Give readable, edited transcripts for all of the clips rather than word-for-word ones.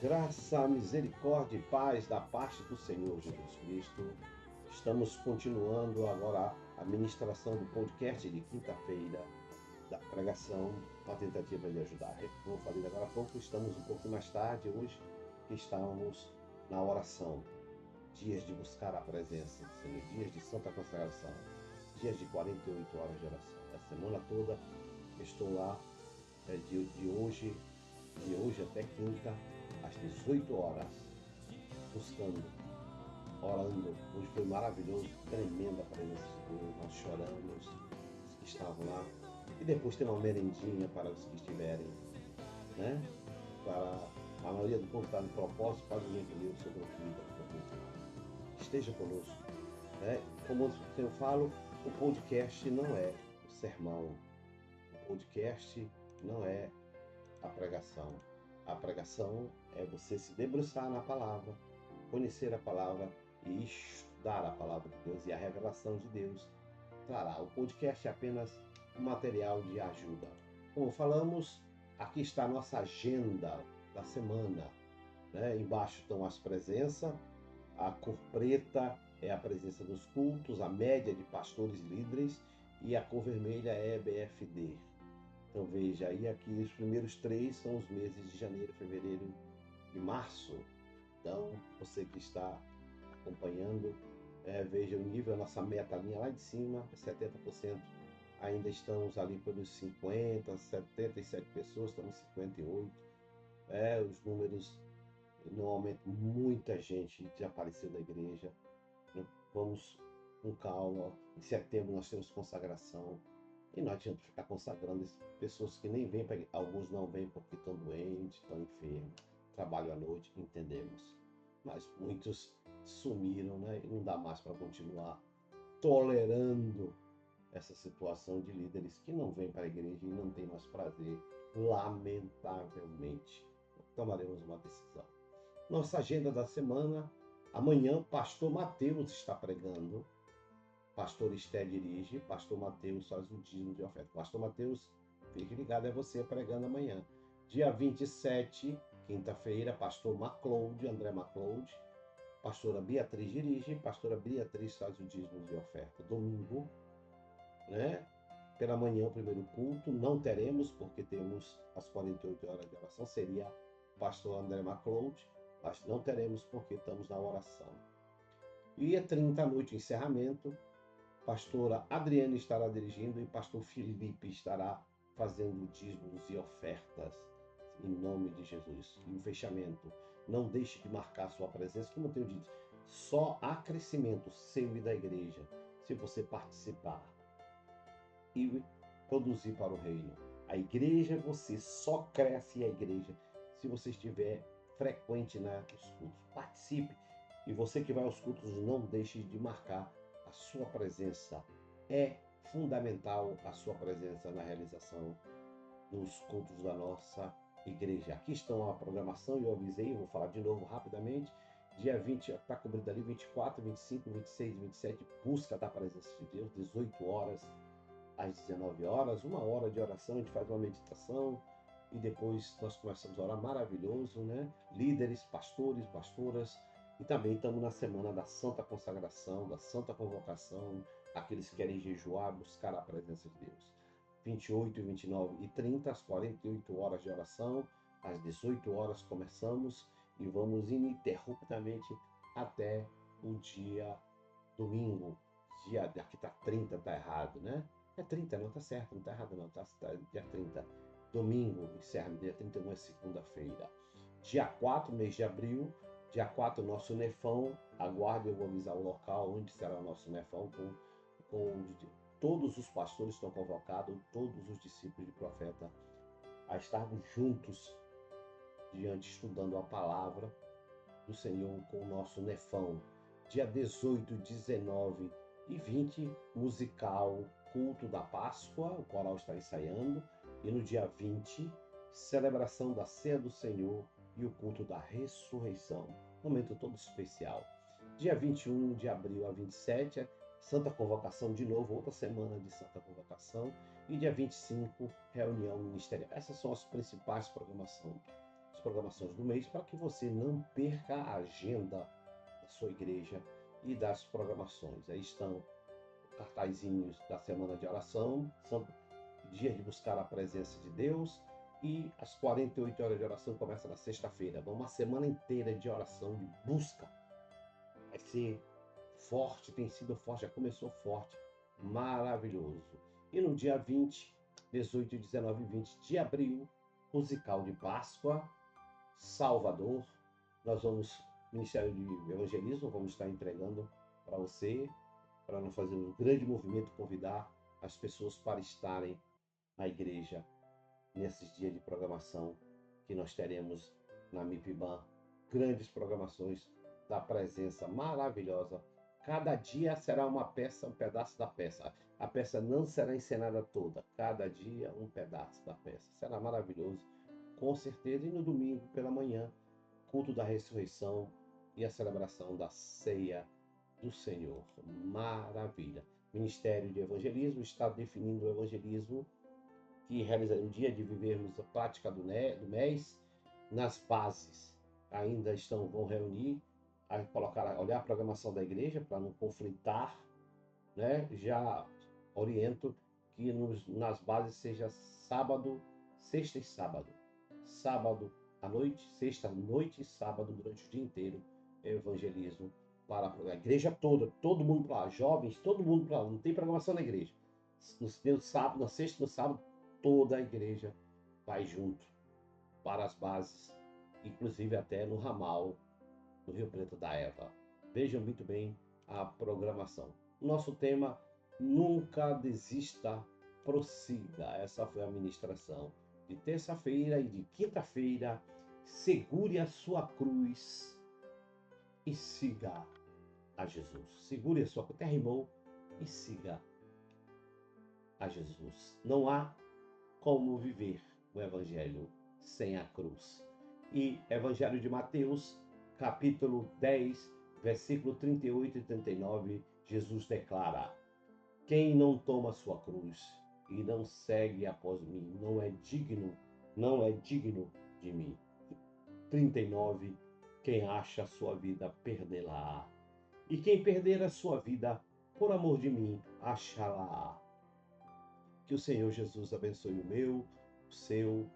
Graça, misericórdia e paz da parte do Senhor Jesus Cristo. Estamos continuando agora a ministração do podcast de quinta-feira da pregação, uma tentativa de ajudar. Como eu falei agora há pouco, estamos um pouco mais tarde hoje, que estamos na oração. Dias de buscar a presença do Senhor, dias de santa consagração, dias de 48 horas de oração. A semana toda estou lá, de hoje até quinta, às 18 horas, buscando, orando. Hoje foi maravilhoso, tremenda a presença de Deus. Nós choramos, os que estavam lá. E depois tem uma merendinha para os que estiverem, né? Para a maioria do povo está no propósito, para ninguém comer o seu comida. Esteja conosco, né? Como eu falo, o podcast não é o sermão. O podcast não é a pregação. A pregação é você se debruçar na palavra, conhecer a palavra e estudar a palavra de Deus, e a revelação de Deus trará. O podcast é apenas um material de ajuda. Como falamos, aqui está a nossa agenda da semana, né? Embaixo estão as presenças. A cor preta é a presença dos cultos, a média de pastores e líderes, e a cor vermelha é EBFD. Então veja, aí aqui os primeiros 3 são os meses de janeiro, fevereiro e março. Então, você que está acompanhando, veja o nível, a nossa meta linha lá de cima, 70%. Ainda estamos ali pelos 50, 77 pessoas, estamos 58. Os números não aumentam, muita gente desapareceu da igreja. Vamos com calma. Em setembro nós temos consagração. E não adianta ficar consagrando pessoas que nem vêm, alguns não vêm porque estão doentes, estão enfermos, trabalham à noite, entendemos. Mas muitos sumiram, né? E não dá mais para continuar tolerando essa situação de líderes que não vêm para a igreja e não têm mais prazer, lamentavelmente. Tomaremos uma decisão. Nossa agenda da semana: amanhã, pastor Mateus está pregando. Pastor Esté dirige, pastor Mateus faz o dízimo de oferta. Pastor Mateus, fique ligado, é você pregando amanhã. Dia 27, quinta-feira, pastor MacLeod, André MacLeod. Pastora Beatriz dirige, pastora Beatriz faz o dízimo de oferta. Domingo, né? Pela manhã, o primeiro culto, não teremos, porque temos as 48 horas de oração, seria pastor André MacLeod, mas não teremos porque estamos na oração. E 30 à noite, encerramento. Pastora Adriana estará dirigindo e pastor Felipe estará fazendo dízimos e ofertas, em nome de Jesus. E o fechamento: não deixe de marcar sua presença, como eu tenho dito, só há crescimento seu e da igreja se você participar e produzir para o reino. A igreja, você só cresce a igreja se você estiver frequente nos cultos. Participe. E você que vai aos cultos, não deixe de marcar a sua presença. É fundamental a sua presença na realização dos cultos da nossa igreja. Aqui estão a programação, eu avisei, vou falar de novo rapidamente. Dia 20, está cobrindo ali, 24, 25, 26, 27, busca da presença de Deus, 18 horas às 19 horas, 1 hora de oração, a gente faz uma meditação e depois nós começamos a orar, maravilhoso, né? Líderes, pastores, pastoras. E também estamos na semana da Santa Consagração, da Santa Convocação, aqueles que querem jejuar, buscar a presença de Deus. 28, 29 e 30, às 48 horas de oração, às 18 horas começamos e vamos ininterruptamente até o dia domingo. Aqui está 30, está errado, né? É 30, não está certo, não está errado não, tá dia 30. Domingo, encerra, dia 31 é segunda-feira. Dia 4, mês de abril, dia 4, nosso Nefão. Aguarde, eu vou avisar o local onde será o nosso Nefão, com todos os pastores estão convocados, todos os discípulos de profeta, a estarmos juntos diante, estudando a palavra do Senhor com o nosso Nefão. Dia 18, 19 e 20, musical, culto da Páscoa, o coral está ensaiando. E no dia 20, celebração da Ceia do Senhor e o culto da ressurreição. Momento todo especial. Dia 21 de abril a 27, Santa Convocação de novo, outra semana de Santa Convocação. E dia 25, reunião ministerial. Essas são as principais programações. programações do mês para que você não perca a agenda da sua igreja e das programações. Aí estão cartazinhos da semana de oração, são dias de buscar a presença de Deus, e as 48 horas de oração começam na sexta-feira. Uma semana inteira de oração, de busca. Vai ser forte, tem sido forte, já começou forte, maravilhoso. E no dia 20, 18, 19 e 20 de abril, musical de Páscoa, Salvador, nós vamos, Ministério de Evangelismo, vamos estar entregando para você, para nós fazer um grande movimento, convidar as pessoas para estarem na igreja nesses dias de programação que nós teremos na MIPIBAN, grandes programações da presença maravilhosa. Cada dia será uma peça, um pedaço da peça. A peça não será encenada toda, cada dia um pedaço da peça. Será maravilhoso, com certeza. E no domingo pela manhã, culto da ressurreição e a celebração da ceia do Senhor. Maravilha. Ministério de Evangelismo está definindo o evangelismo que realiza no dia de vivermos a prática do mês nas bases. Ainda vão reunir, olhar a programação da igreja para não conflitar, né? Já oriento que nas bases seja sábado, sexta e sábado. Sábado à noite, sexta à noite e sábado durante o dia inteiro, evangelismo para a igreja toda, todo mundo para lá, jovens, todo mundo para lá, não tem programação na igreja. No sábado, na sexta e no sábado, toda a igreja vai junto para as bases, inclusive até no ramal do Rio Preto da Eva. Vejam muito bem a programação. Nosso tema: nunca desista, prossiga. Essa foi a ministração de terça-feira e de quinta-feira. Segure a sua cruz e siga a Jesus. Segure a sua cruz, até rimou, e siga a Jesus. Não há como viver o Evangelho sem a cruz. E Evangelho de Mateus, capítulo 10, versículo 38 e 39, Jesus declara: quem não toma sua cruz e não segue após mim, não é digno de mim. 39, quem acha a sua vida, perdê-la. E quem perder a sua vida, por amor de mim, achará. Que o Senhor Jesus abençoe o meu, o seu,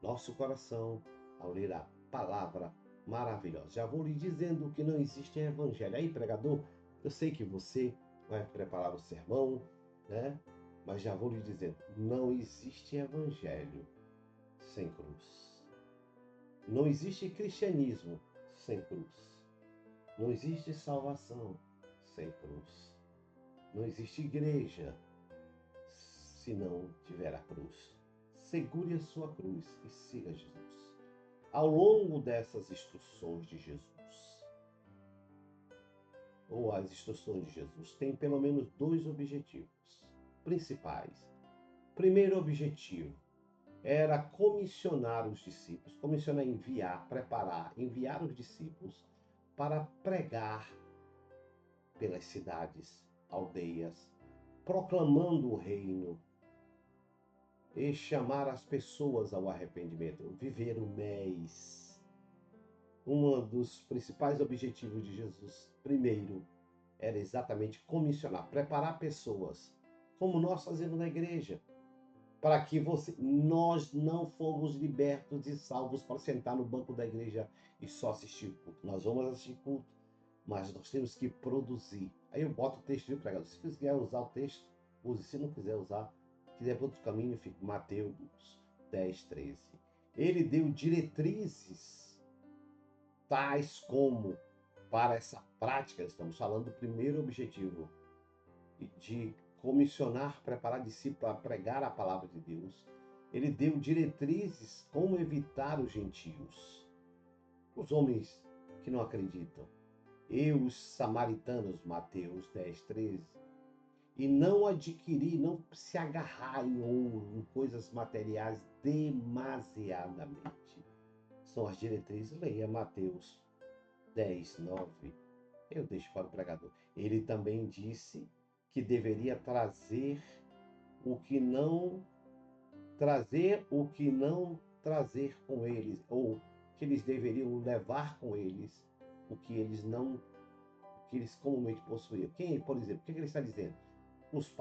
nosso coração, ao ler a palavra maravilhosa. Já vou lhe dizendo que não existe evangelho. Aí, pregador, eu sei que você vai preparar o sermão, né? Mas já vou lhe dizendo, não existe evangelho sem cruz. Não existe cristianismo sem cruz. Não existe salvação sem cruz. Não existe igreja se não tiver a cruz. Segure a sua cruz e siga Jesus. Ao longo dessas instruções de Jesus, ou as instruções de Jesus, tem pelo menos dois objetivos principais. Primeiro objetivo era comissionar os discípulos, comissionar, enviar, preparar, enviar os discípulos para pregar pelas cidades, aldeias, proclamando o reino e chamar as pessoas ao arrependimento, viver o mês. Um dos principais objetivos de Jesus, primeiro, era exatamente comissionar, preparar pessoas, como nós fazemos na igreja, para que nós não fomos libertos e salvos para sentar no banco da igreja e só assistir o culto. Nós vamos assistir culto, mas nós temos que produzir. Aí eu boto o texto de pregado. Se quiser usar o texto, use. Se não quiser usar, quiser para outro caminho, fica Mateus 10, 13. Ele deu diretrizes tais como, para essa prática, estamos falando do primeiro objetivo, de comissionar, preparar discípulos para pregar a palavra de Deus. Ele deu diretrizes como evitar os gentios, os homens que não acreditam, e os samaritanos, Mateus 10, 13. E não adquirir, não se agarrar em ouro, em coisas materiais demasiadamente. São as diretrizes. Leia Mateus 10, 9. Eu deixo para o pregador. Ele também disse que deveria trazer o que não trazer com eles, ou que eles deveriam levar com eles o que eles não, o que eles comumente possuíam. Quem, por exemplo, o que ele está dizendo? Os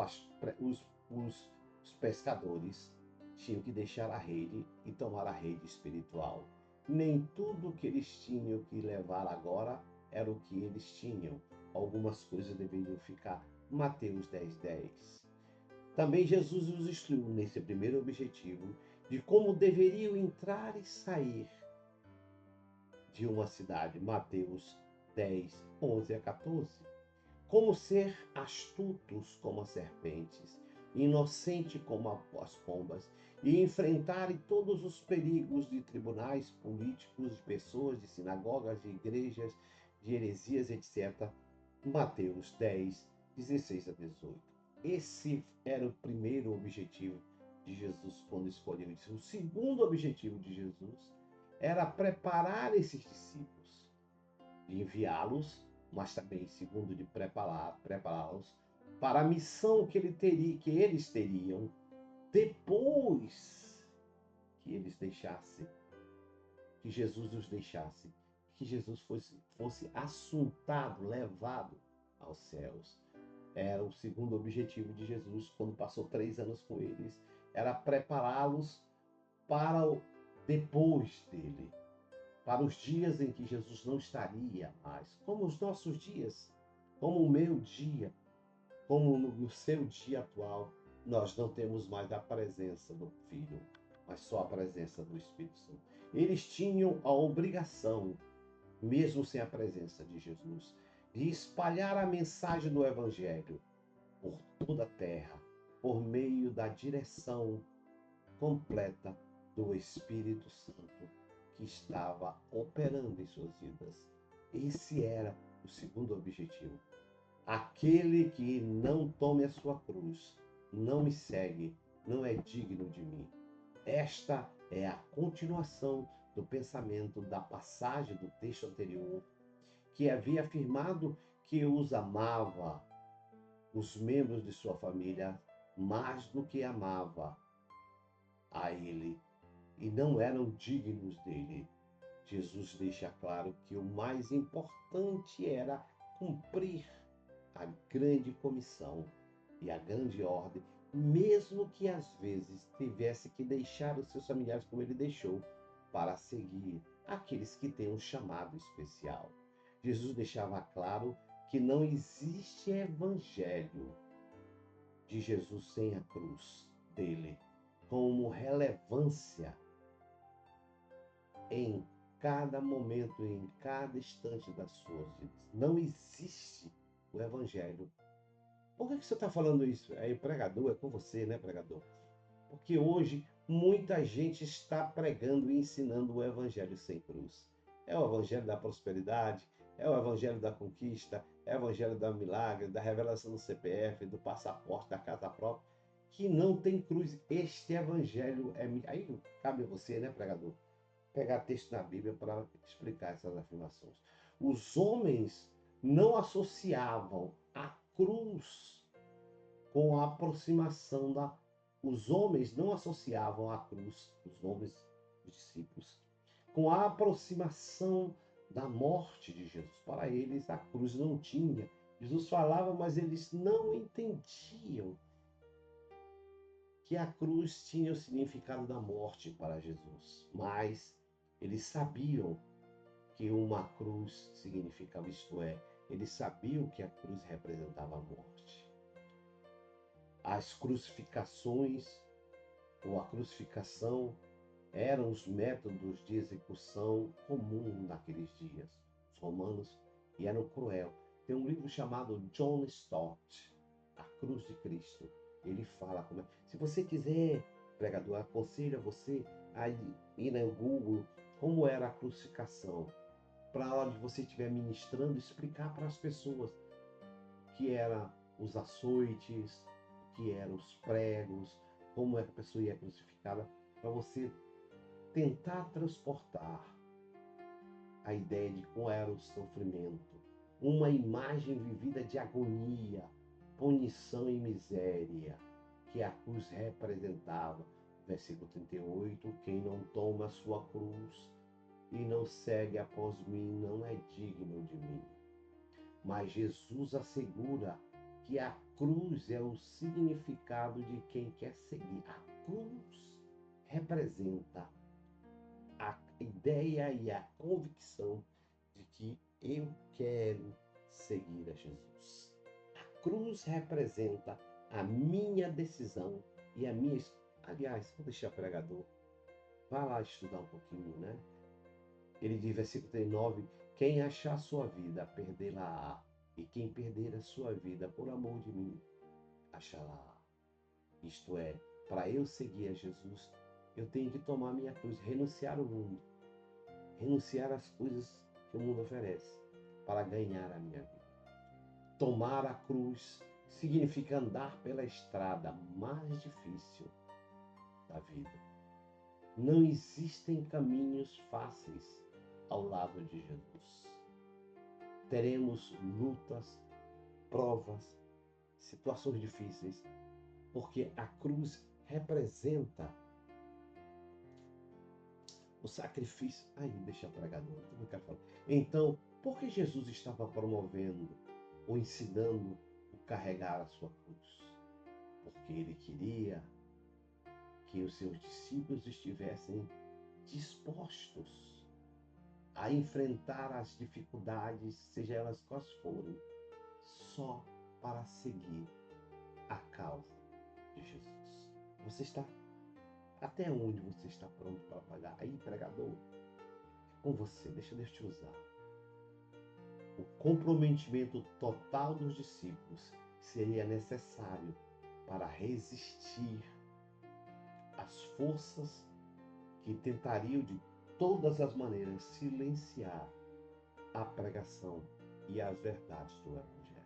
pescadores tinham que deixar a rede e tomar a rede espiritual. Nem tudo que eles tinham que levar agora era o que eles tinham. Algumas coisas deveriam ficar. Mateus 10:10. Também Jesus os instruiu nesse primeiro objetivo de como deveriam entrar e sair de uma cidade. Mateus 10:11-14. Como ser astutos como as serpentes, inocente como as pombas, e enfrentarem todos os perigos de tribunais políticos, de pessoas, de sinagogas, de igrejas, de heresias, etc. Mateus 10:16-18. Esse era o primeiro objetivo de Jesus quando escolheu isso. O segundo objetivo de Jesus era preparar esses discípulos, de enviá-los, mas também, segundo, de prepará-los para a missão que eles teriam depois que eles deixassem, que Jesus os deixasse, que Jesus fosse assuntado, levado aos céus. Era o segundo objetivo de Jesus quando passou 3 anos com eles, era prepará-los para o depois dele, para os dias em que Jesus não estaria mais, como os nossos dias, como o meu dia, como no seu dia atual, nós não temos mais a presença do Filho, mas só a presença do Espírito Santo. Eles tinham a obrigação, mesmo sem a presença de Jesus, de espalhar a mensagem do Evangelho por toda a terra, por meio da direção completa do Espírito Santo que estava operando em suas vidas. Esse era o segundo objetivo. Aquele que não tome a sua cruz, não me segue, não é digno de mim. Esta é a continuação do pensamento da passagem do texto anterior, que havia afirmado que os amava, os membros de sua família, mais do que amava a ele, e não eram dignos dele. Jesus deixa claro que o mais importante era cumprir a grande comissão e a grande ordem, mesmo que às vezes tivesse que deixar os seus familiares como ele deixou, para seguir aqueles que têm um chamado especial. Jesus deixava claro que não existe evangelho de Jesus sem a cruz dele, como relevância em cada momento, em cada instante das suas vidas. Não existe o Evangelho. Por que você está falando isso? É pregador, é com você, né, pregador? Porque hoje muita gente está pregando e ensinando o Evangelho sem cruz. É o Evangelho da prosperidade, é o Evangelho da conquista, é o Evangelho do milagre, da revelação do CPF, do passaporte, da casa própria, que não tem cruz. Este Evangelho é... Aí cabe a você, né, pregador, pegar texto na Bíblia para explicar essas afirmações. Os homens não associavam a cruz com a aproximação da... Os homens não associavam a cruz, os homens, os discípulos, com a aproximação da morte de Jesus. Para eles, a cruz não tinha. Jesus falava, mas eles não entendiam que a cruz tinha o significado da morte para Jesus. Mas eles sabiam que uma cruz significava, isto é, eles sabiam que a cruz representava a morte. As crucificações ou a crucificação eram os métodos de execução comum naqueles dias. Os romanos eram cruel. Tem um livro chamado John Stott, A Cruz de Cristo. Ele fala como é. Se você quiser, pregador, aconselho a você a ir no Google como era a crucificação, para a hora de você estiver ministrando, explicar para as pessoas que eram os açoites, que eram os pregos, como é que a pessoa ia crucificada, para você tentar transportar a ideia de como era o sofrimento, uma imagem vivida de agonia, punição e miséria, que a cruz representava. Versículo 38, quem não toma a sua cruz e não segue após mim não é digno de mim. Mas Jesus assegura que a cruz é o significado de quem quer seguir. A cruz representa a ideia e a convicção de que eu quero seguir a Jesus. A cruz representa a minha decisão e a minha. Aliás, vou deixar o pregador. Vá lá estudar um pouquinho, né? Ele diz, versículo 39, quem achar sua vida, perdê-la-á. E quem perder a sua vida por amor de mim, achará. Isto é, para eu seguir a Jesus, eu tenho que tomar minha cruz, renunciar ao mundo, renunciar às coisas que o mundo oferece, para ganhar a minha vida. Tomar a cruz significa andar pela estrada mais difícil da vida. Não existem caminhos fáceis ao lado de Jesus. Teremos lutas, provas, situações difíceis, porque a cruz representa o sacrifício. Aí, deixa pregador, eu quero falar. Então, por que Jesus estava promovendo ou ensinando o carregar a sua cruz? Porque ele queria que os seus discípulos estivessem dispostos a enfrentar as dificuldades, seja elas quais forem, só para seguir a causa de Jesus. Você está até onde você está pronto para pagar? Aí, pregador, é com você, deixa Deus te usar. O comprometimento total dos discípulos seria necessário para resistir às forças que tentariam de todas as maneiras silenciar a pregação e as verdades do Evangelho.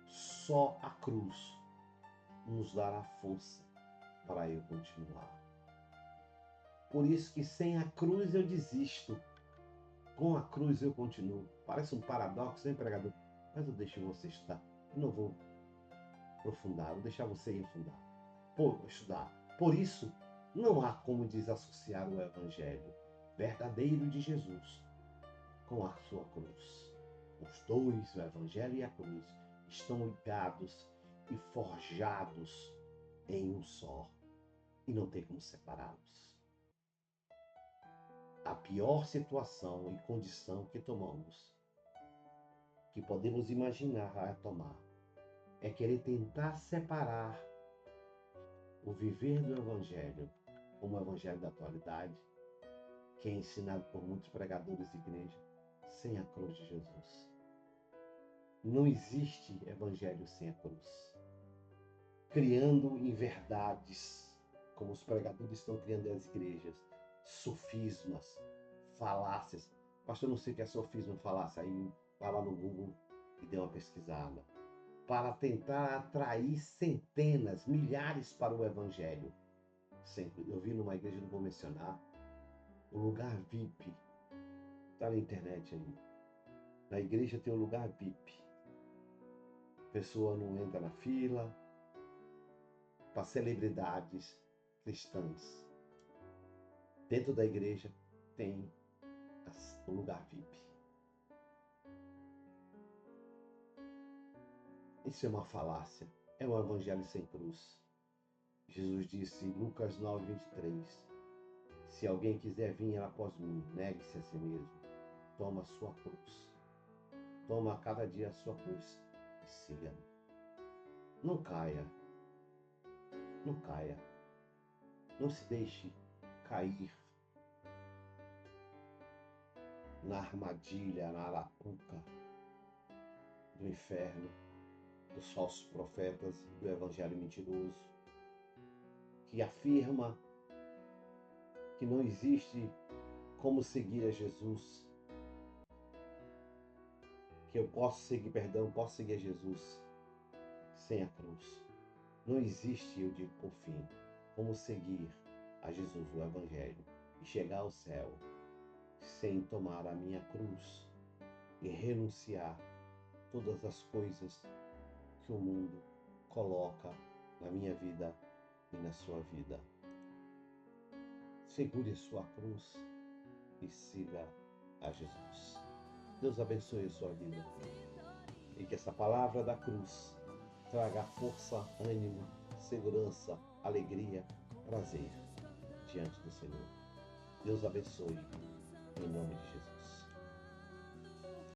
Só a cruz nos dará força para eu continuar. Por isso que sem a cruz eu desisto, com a cruz eu continuo. Parece um paradoxo, hein, pregador? Mas eu deixo você estudar. Eu não vou aprofundar, vou deixar você ir estudar. Por isso, não há como desassociar o Evangelho verdadeiro de Jesus com a sua cruz. Os dois, o Evangelho e a cruz, estão ligados e forjados em um só. E não tem como separá-los. A pior situação e condição que tomamos, que podemos imaginar a tomar, é querer tentar separar o viver do Evangelho, como o Evangelho da atualidade, que é ensinado por muitos pregadores de igreja, sem a cruz de Jesus. Não existe Evangelho sem a cruz. Criando inverdades, como os pregadores estão criando as igrejas, sofismas, falácias. Pastor, eu não sei o que é sofisma, falácia. Aí vai lá no Google e dê uma pesquisada. Para tentar atrair centenas, milhares para o Evangelho. Eu vi numa igreja, não vou mencionar, o lugar VIP. Está na internet aí. Na igreja tem um lugar VIP. A pessoa não entra na fila. Para celebridades cristãs. Dentro da igreja tem o lugar VIP. Isso é uma falácia. É um evangelho sem cruz. Jesus disse em Lucas 9:23, se alguém quiser vir após mim, negue-se a si mesmo. Toma a sua cruz. Toma a cada dia a sua cruz e siga-me. Não caia. Não caia. Não se deixe cair na armadilha, na arapuca do inferno, dos falsos profetas, do evangelho mentiroso, que afirma que não existe como seguir a Jesus, que eu posso seguir a Jesus sem a cruz. Não existe, eu digo por fim, como seguir a Jesus, o evangelho, e chegar ao céu sem tomar a minha cruz e renunciar todas as coisas que o mundo coloca na minha vida e na sua vida. Segure a sua cruz, e siga a Jesus. Deus abençoe a sua vida. E que essa palavra da cruz traga força, ânimo, segurança, alegria, prazer diante do Senhor. Deus abençoe, em nome de Jesus.